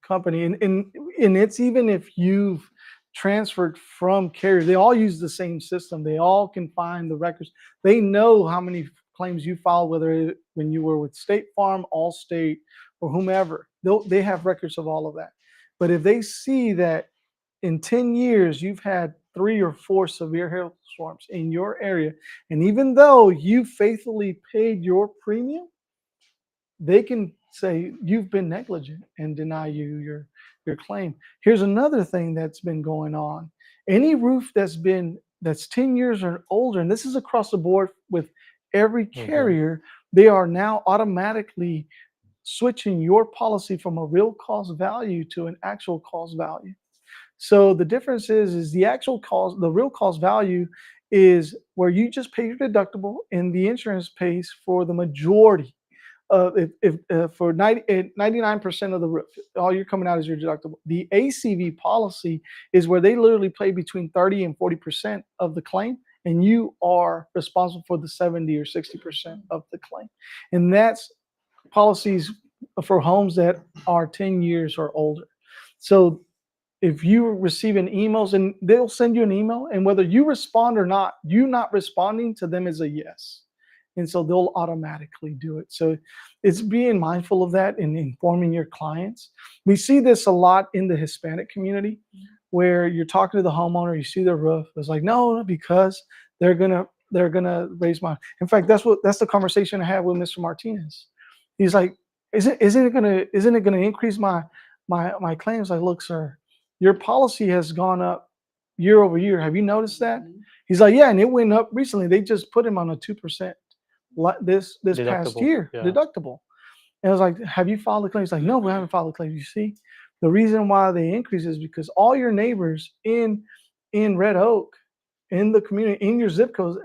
company, and it's even if you've transferred from carrier, they all use the same system. They all can find the records. They know how many claims you filed, when you were with State Farm, Allstate, or whomever. They have records of all of that. But if they see that in 10 years you've had 3 or 4 severe hailstorms in your area, and even though you faithfully paid your premium, they can say you've been negligent and deny you your claim. Here's another thing that's been going on. Any roof that's 10 years or older, and this is across the board with every carrier, they are now automatically switching your policy from a real cost value to an actual cost value. So the difference is the actual cost, the real cost value is where you just pay your deductible and the insurance pays for the majority. If for 99% of the roof, all you're coming out is your deductible. The ACV policy is where they literally pay between 30 and 40% of the claim, and you are responsible for the 70 or 60% of the claim. And that's policies for homes that are 10 years or older. So if you receiving emails, and they'll send you an email, and whether you respond or not, you not responding to them is a yes. And so they'll automatically do it. So it's being mindful of that and informing your clients. We see this a lot in the Hispanic community, where you're talking to the homeowner, you see their roof. It's like, no, because they're gonna raise my. In fact, that's the conversation I had with Mr. Martinez. He's like, isn't it gonna increase my claims? Like, look, sir, your policy has gone up year over year. Have you noticed that? He's like, yeah, and it went up recently. They just put him on a 2% this past Deductible, year yeah. deductible. And I was like, have you filed a claim? He's like, no, we haven't filed a claim. You see, the reason why they increase is because all your neighbors in Red Oak, in the community, in your zip codes,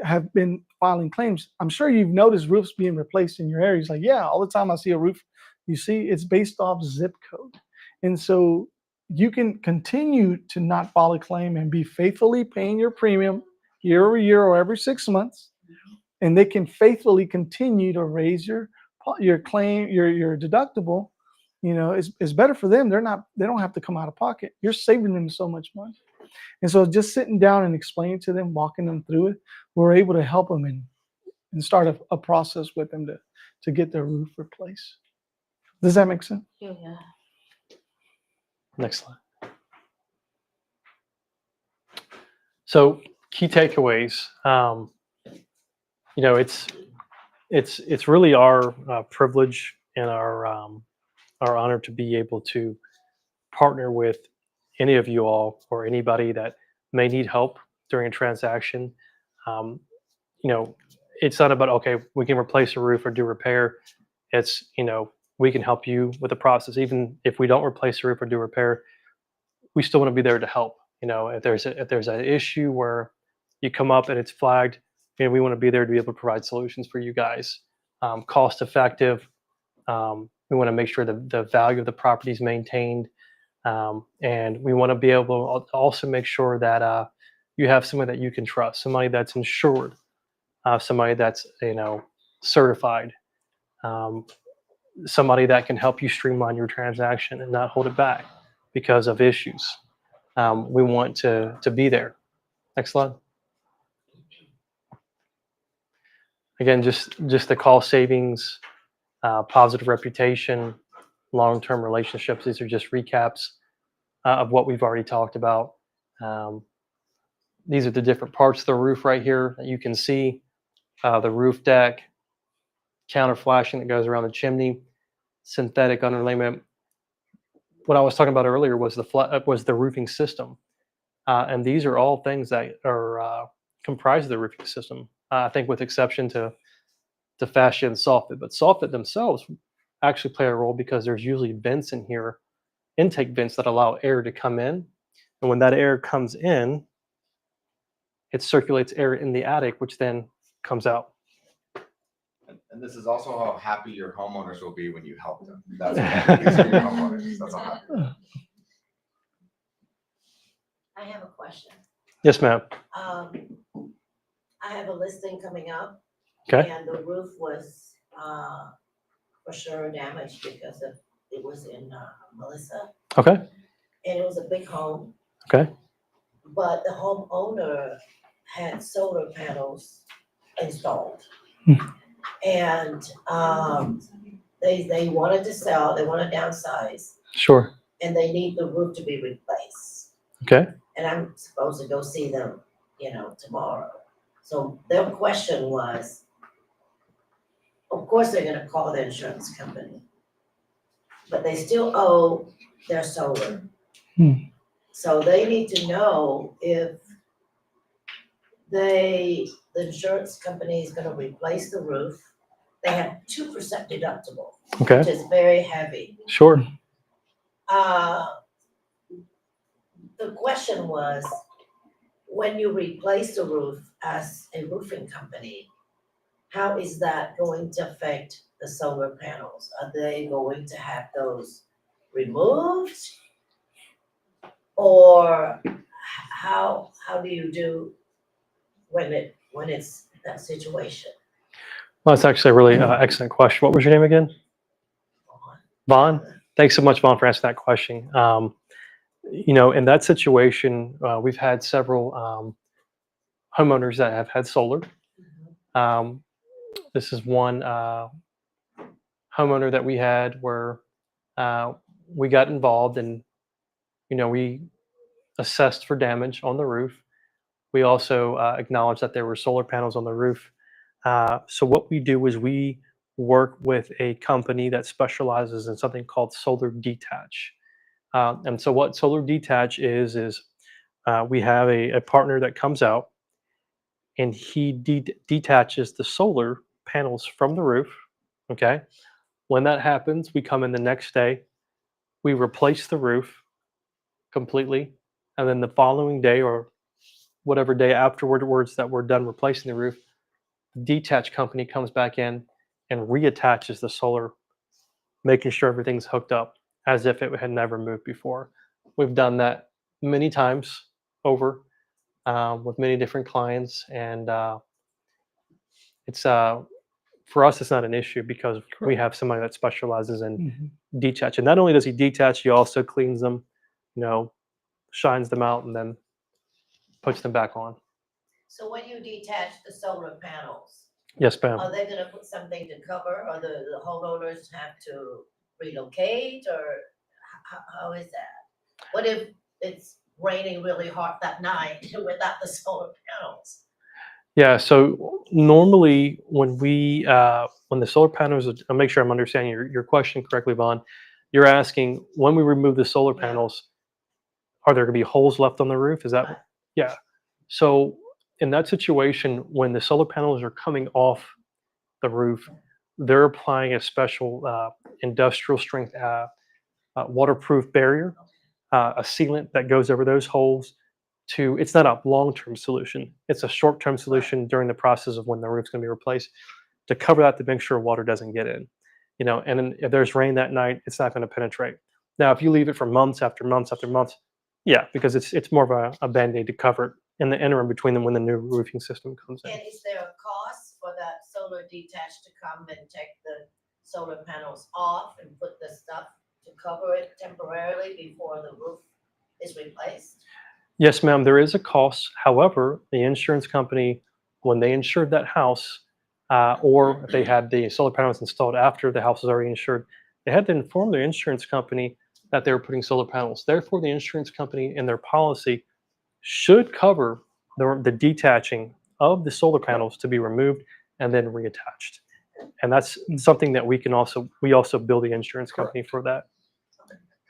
have been filing claims. I'm sure you've noticed roofs being replaced in your area. He's like, yeah, all the time I see a roof. You see, it's based off zip code. And so you can continue to not file a claim and be faithfully paying your premium year over year or every 6 months, and they can faithfully continue to raise your claim, your deductible. It's better for them. They don't have to come out of pocket. You're saving them so much money. And so just sitting down and explaining to them, walking them through it, we're able to help them and start a process with them to get their roof replaced. Does that make sense? Yeah. Next slide. So key takeaways. You know, it's really our privilege and our honor to be able to partner with any of you all or anybody that may need help during a transaction. Um, you know, it's not about, okay, we can replace a roof or do repair. It's, you know, we can help you with the process. Even if we don't replace a roof or do repair, we still want to be there to help. You know, if there's an issue where you come up and it's flagged, you know, we want to be there to be able to provide solutions for you guys, cost effective. We want to make sure the value of the property is maintained, and we want to be able to also make sure that you have somebody that you can trust, somebody that's insured, somebody that's, you know, certified, um, somebody that can help you streamline your transaction and not hold it back because of issues. We want to be there. Next slide. Again, just the cost savings, positive reputation, long-term relationships. These are just recaps of what we've already talked about. Um, these are the different parts of the roof right here that you can see. The roof deck, counter flashing that goes around the chimney, synthetic underlayment. What I was talking about earlier was the roofing system, and these are all things that are comprised of the roofing system. I think with exception to fascia and soffit, but soffit themselves actually play a role because there's usually vents in here, intake vents that allow air to come in, and when that air comes in, it circulates air in the attic, which then comes out. And this is also how happy your homeowners will be when you help them. That's what these are your homeowners. That's how happy. I have a question. Yes, ma'am. I have a listing coming up. Okay. And the roof was, for sure damaged because it was in, Melissa. Okay. And it was a big home, Okay. but the homeowner had solar panels installed. And, they wanted to sell, they want to downsize, Sure. and they need the roof to be replaced. Okay. And I'm supposed to go see them, you know, tomorrow. So their question was, of course, they're gonna call the insurance company, but they still owe their solar. So they need to know if the insurance company is gonna replace the roof. They have 2% deductible, Okay. which is very heavy. Sure. The question was, when you replace the roof as a roofing company, how is that going to affect the solar panels? Are they going to have those removed? Or how do you do when it's that situation? Well, that's actually a really excellent question. What was your name again? Vaughn. Thanks so much, Vaughn, for asking that question. You know, in that situation, we've had several homeowners that have had solar. This is one homeowner that we had where we got involved and, you know, we assessed for damage on the roof. We also acknowledged that there were solar panels on the roof. So what we do is we work with a company that specializes in something called solar detach. And so what solar detach is we have a partner that comes out and he detaches the solar panels from the roof. Okay. When that happens, we come in the next day, we replace the roof completely. And then the following day or whatever day afterwards that we're done replacing the roof, the detach company comes back in and reattaches the solar, making sure everything's hooked up as if it had never moved before. We've done that many times over with many different clients, and it's for us, it's not an issue because we have somebody that specializes in detach. And not only does he detach, he also cleans them, you know, shines them out, and then puts them back on. So when you detach the solar panels, Yes, ma'am. are they gonna put something to cover, or the homeowners have to relocate, or how is that? What if it's raining really hard that night without the solar panels. Yeah, so normally when when the solar panels, I'll make sure I'm understanding your question correctly, Vaughn. You're asking when we remove the solar Yeah. panels, are there going to be holes left on the roof? Is that Right. yeah? So in that situation, when the solar panels are coming off the roof, they're applying a special industrial strength waterproof barrier, a sealant that goes over those holes. It's not a long-term solution. It's a short-term solution during the process of when the roof's going to be replaced to cover that to make sure water doesn't get in. And then if there's rain that night, it's not going to penetrate. Now, if you leave it for months after months after months, yeah, because it's more of a band-aid to cover it in the interim between them when the new roofing system comes in. And is there a cost for that solar detached to come and take the solar panels off and put the stuff to cover it temporarily before the roof is replaced? Yes, ma'am, there is a cost. However, the insurance company, when they insured that house, or if they had the solar panels installed after the house was already insured, they had to inform their insurance company that they were putting solar panels. Therefore, the insurance company in their policy should cover the detaching of the solar panels to be removed and then reattached. And that's something that we also bill the insurance company for that.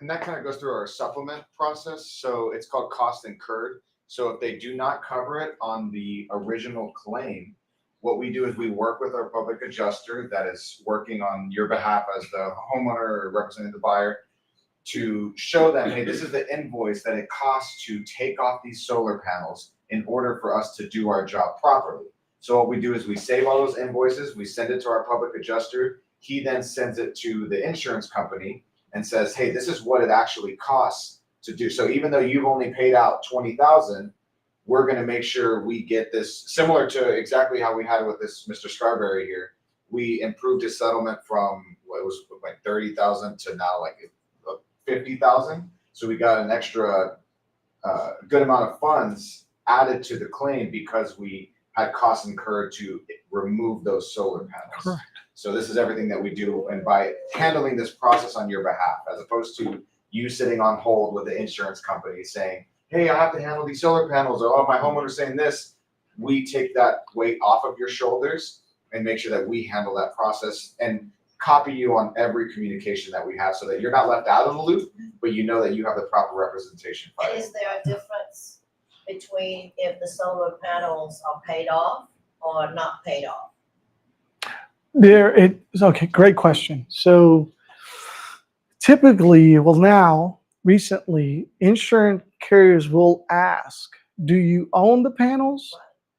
And that kind of goes through our supplement process. So it's called cost incurred. So if they do not cover it on the original claim, what we do is we work with our public adjuster that is working on your behalf as the homeowner or representing the buyer to show them, hey, this is the invoice that it costs to take off these solar panels in order for us to do our job properly. So what we do is we save all those invoices, we send it to our public adjuster. He then sends it to the insurance company and says, hey, this is what it actually costs to do. So even though you've only paid out $20,000, we're going to make sure we get this, similar to exactly how we had with this Mr. Scarberry here. We improved his settlement from what was like 30,000 to now like 50,000. So we got an extra good amount of funds added to the claim because we had costs incurred to remove those solar panels. Correct. So this is everything that we do, and by handling this process on your behalf, as opposed to you sitting on hold with the insurance company saying, hey, I have to handle these solar panels, or oh, my homeowner's saying this, we take that weight off of your shoulders and make sure that we handle that process and copy you on every communication that we have so that you're not left out of the loop, but you know that you have the proper representation. And is there a difference between if the solar panels are paid off or not paid off? Okay, great question. So typically, recently, insurance carriers will ask, do you own the panels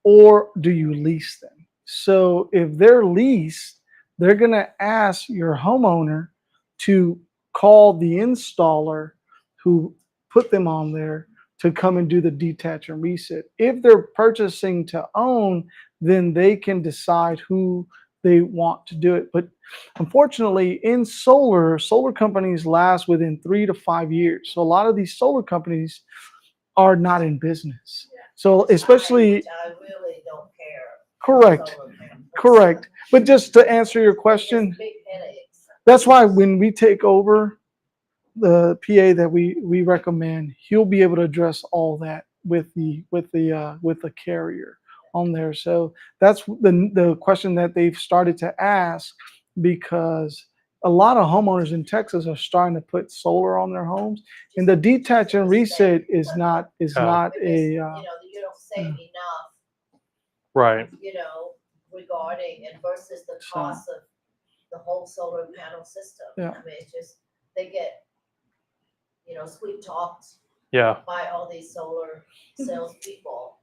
or do you lease them? So if they're leased, they're going to ask your homeowner to call the installer who put them on there to come and do the detach and reset. If they're purchasing to own, then they can decide who they want to do it. But unfortunately, in solar companies last within 3 to 5 years. So a lot of these solar companies are not in business. So especially, I really don't care. correct, Solar panels. correct. But just to answer your question, It's big headaches. that's why when we take over the PA that we recommend, he'll be able to address all that with the carrier on there. So that's the question that they've started to ask, because a lot of homeowners in Texas are starting to put solar on their homes, and the detach and reset is not Because, a you don't save enough, Right. regarding and versus the cost of the whole solar panel system. Yeah. I mean, it's just, they get, sweet talked Yeah. by all these solar salespeople,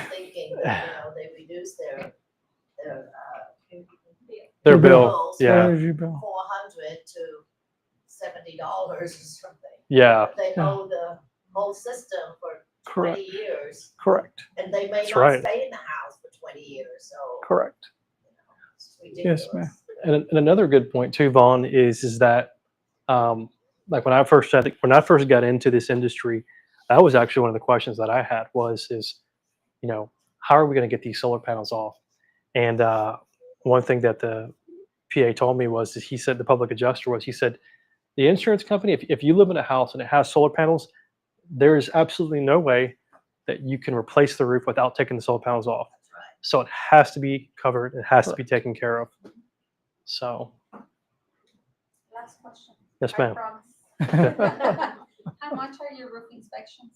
thinking that, they reduce their Their bill. bills Yeah. energy bill. $400 to $70 or something. Yeah. But they owe the whole system for Correct. 20 years, Correct. and they may That's not right. stay in the house for 20 years, so Correct. it's ridiculous. Yes, ma'am. And another good point too, Vaughn, is that like when I first got into this industry, that was actually one of the questions that I had is how are we going to get these solar panels off? And one thing that the PA told me was that he said, the public adjuster he said, the insurance company, if you live in a house and it has solar panels, there is absolutely no way that you can replace the roof without taking the solar panels off. That's right. So it has to be covered. It has to be taken care of. So, Last question. yes, I ma'am. promise. How much are your roof inspections?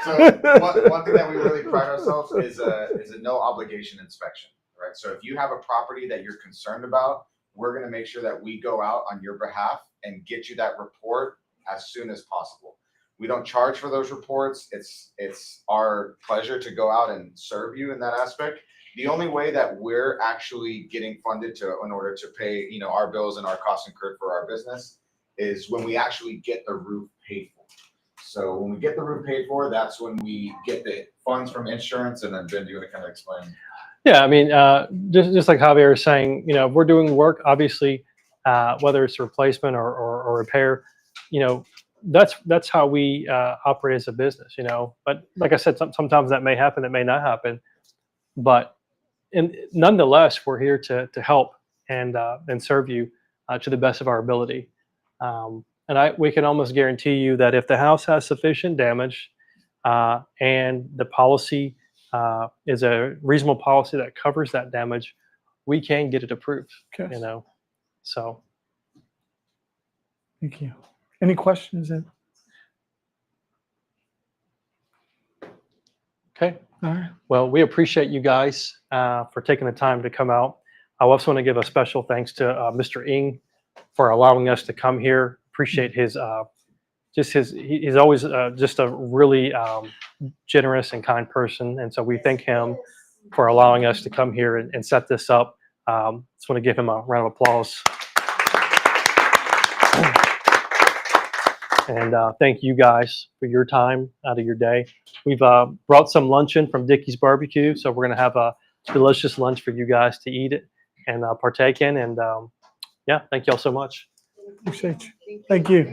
So one thing that we really pride ourselves is a no obligation inspection, right? So if you have a property that you're concerned about, we're going to make sure that we go out on your behalf and get you that report as soon as possible. We don't charge for those reports. It's our pleasure to go out and serve you in that aspect. The only way that we're actually getting funded in order to pay, our bills and our costs incurred for our business is when we actually get the roof paid for. So when we get the roof paid for, that's when we get the funds from insurance. And then Ben, do you want to kind of explain? Yeah, I mean, just like Javier is saying, if we're doing work, obviously, whether it's a replacement or repair, that's how we operate as a business, But like I said, sometimes that may happen, that may not happen. But nonetheless, we're here to help and serve you to the best of our ability. And we can almost guarantee you that if the house has sufficient damage and the policy is a reasonable policy that covers that damage, we can get it approved. Okay. So. Thank you. Any questions? Okay. All right. Well, we appreciate you guys for taking the time to come out. I also want to give a special thanks to Mr. Ng for allowing us to come here. Appreciate his he's always just a really generous and kind person. And so we thank him for allowing us to come here and set this up. Just want to give him a round of applause. And thank you guys for your time out of your day. We've brought some luncheon from Dickey's Barbecue, so we're going to have a delicious lunch for you guys to eat it and partake in. And yeah, thank you all so much. Appreciate you. Thank you.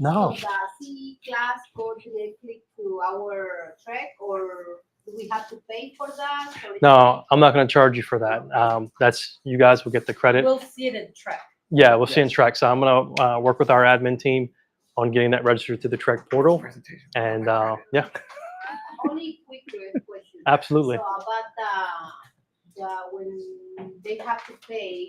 No. So the CE class go directly to our track, or do we have to pay for that? No, I'm not going to charge you for that. That's you guys will get the credit. We'll see it in track. Yeah, we'll see in track. So I'm going to work with our admin team on getting that registered to the Trek portal. And yeah, Only quick question. absolutely. So about the when they have to pay